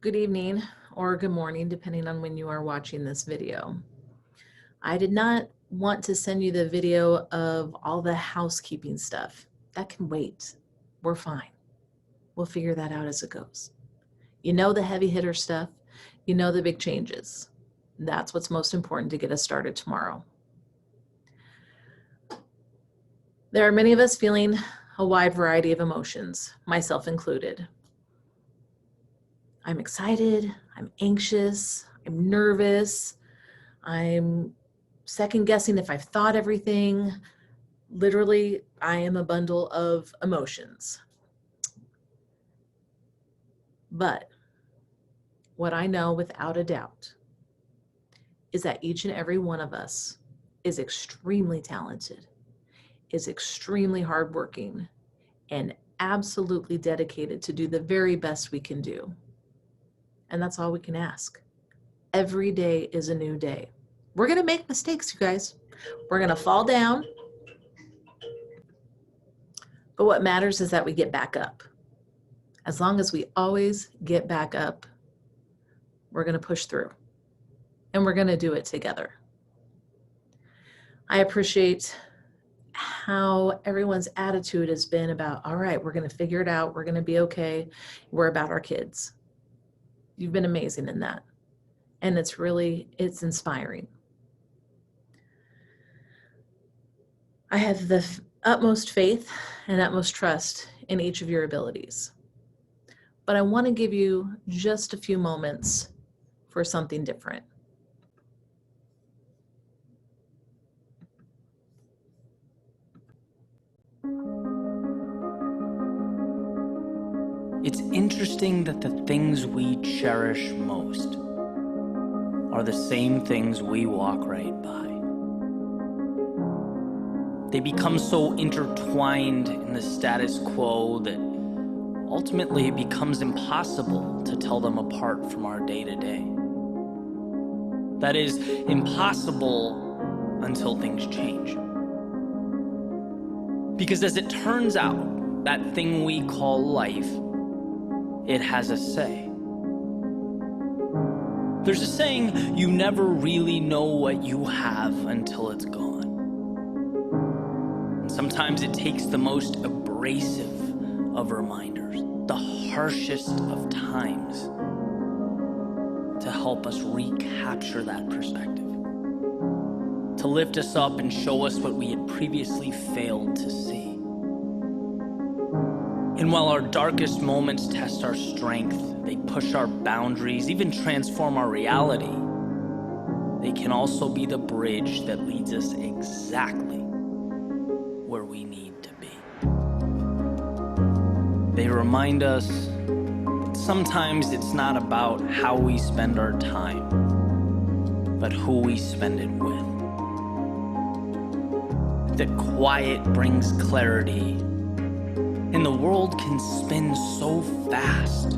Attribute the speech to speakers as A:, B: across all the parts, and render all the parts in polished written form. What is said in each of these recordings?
A: Good evening or good morning, depending on when you are watching this video. I did not want to send you the video of all the housekeeping stuff. That can wait. We're fine. We'll figure that out as it goes. You know the heavy hitter stuff. You know the big changes. That's what's most important to get us started tomorrow. There are many of us feeling a wide variety of emotions, myself included. I'm excited, I'm anxious, I'm nervous, I'm second guessing if I've thought everything. Literally, I am a bundle of emotions. But what I know without a doubt is that each and every one of us is extremely talented, is extremely hardworking, and absolutely dedicated to do the very best we can do. And that's all we can ask. Every day is a new day. We're going to make mistakes, you guys. We're going to fall down. But what matters is that we get back up. As long as we always get back up, we're going to push through. And we're going to do it together. I appreciate how everyone's attitude has been about, all right, we're going to figure it out. We're going to be okay. We're about our kids. You've been amazing in that. And it's inspiring. I have the utmost faith and utmost trust in each of your abilities. But I want to give you just a few moments for something different.
B: It's interesting that the things we cherish most are the same things we walk right by. They become so intertwined in the status quo that ultimately it becomes impossible to tell them apart from our day-to-day. That is, impossible until things change. Because as it turns out, that thing we call life, it has a say. There's a saying, you never really know what you have until it's gone. And sometimes it takes the most abrasive of reminders, the harshest of times, to help us recapture that perspective, to lift us up and show us what we had previously failed to see. And while our darkest moments test our strength, they push our boundaries, even transform our reality, they can also be the bridge that leads us exactly where we need to be. They remind us that sometimes it's not about how we spend our time, but who we spend it with. That quiet brings clarity, and the world can spin so fast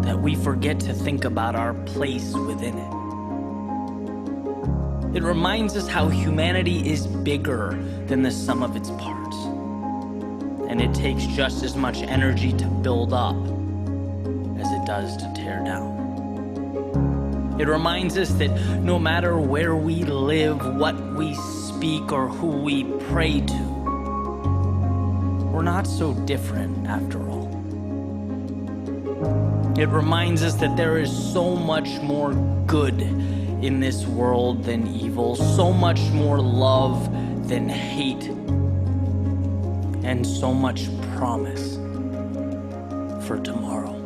B: that we forget to think about our place within it. It reminds us how humanity is bigger than the sum of its parts, and it takes just as much energy to build up as it does to tear down. It reminds us that no matter where we live, what we speak, or who we pray to, we're not so different after all. It reminds us that there is so much more good in this world than evil, so much more love than hate, and so much promise for tomorrow.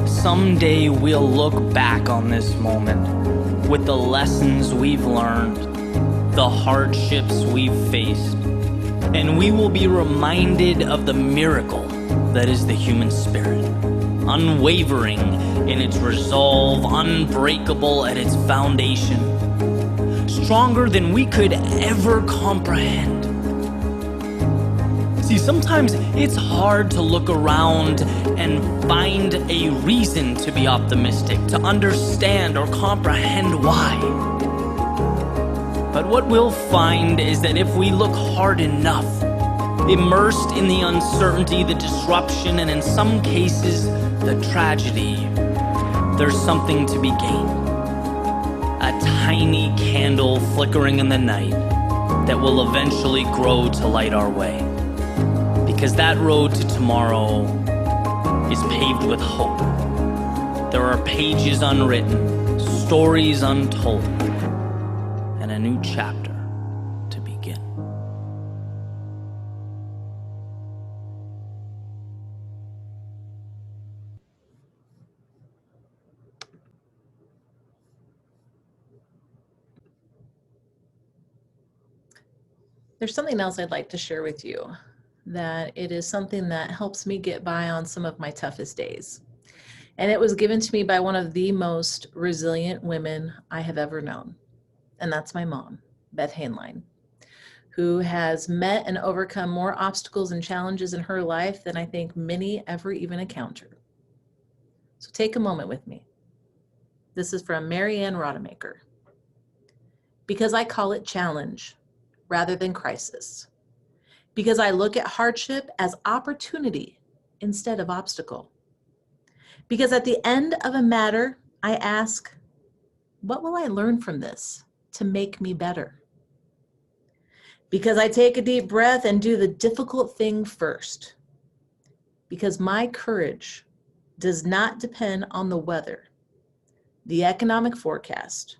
B: Someday we'll look back on this moment with the lessons we've learned, the hardships we've faced, and we will be reminded of the miracle that is the human spirit, unwavering in its resolve, unbreakable at its foundation, stronger than we could ever comprehend. See, sometimes it's hard to look around and find a reason to be optimistic, to understand or comprehend why. But what we'll find is that if we look hard enough, immersed in the uncertainty, the disruption, and in some cases, the tragedy, there's something to be gained. A tiny candle flickering in the night that will eventually grow to light our way. Because that road to tomorrow is paved with hope. There are pages unwritten, stories untold, and a new chapter to begin.
A: There's something else I'd like to share with you, that it is something that helps me get by on some of my toughest days. And it was given to me by one of the most resilient women I have ever known. And that's my mom, Beth Hainline, who has met and overcome more obstacles and challenges in her life than I think many ever even encountered. So take a moment with me. This is from Marianne Rodemaker. Because I call it challenge rather than crisis. Because I look at hardship as opportunity instead of obstacle. Because at the end of a matter, I ask, what will I learn from this to make me better? Because I take a deep breath and do the difficult thing first. Because my courage does not depend on the weather, the economic forecast,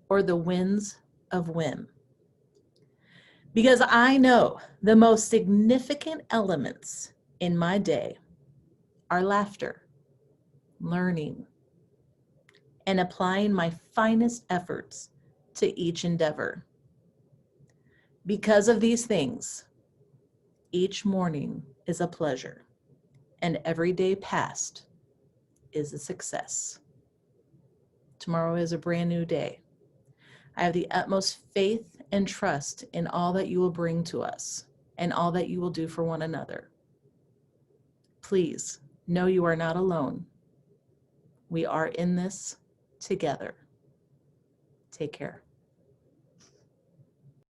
A: or the winds of whim. Because I know the most significant elements in my day are laughter, learning, and applying my finest efforts to each endeavor. Because of these things, each morning is a pleasure, and every day past is a success. Tomorrow is a brand new day. I have the utmost faith and trust in all that you will bring to us and all that you will do for one another. Please know you are not alone. We are in this together. Take care.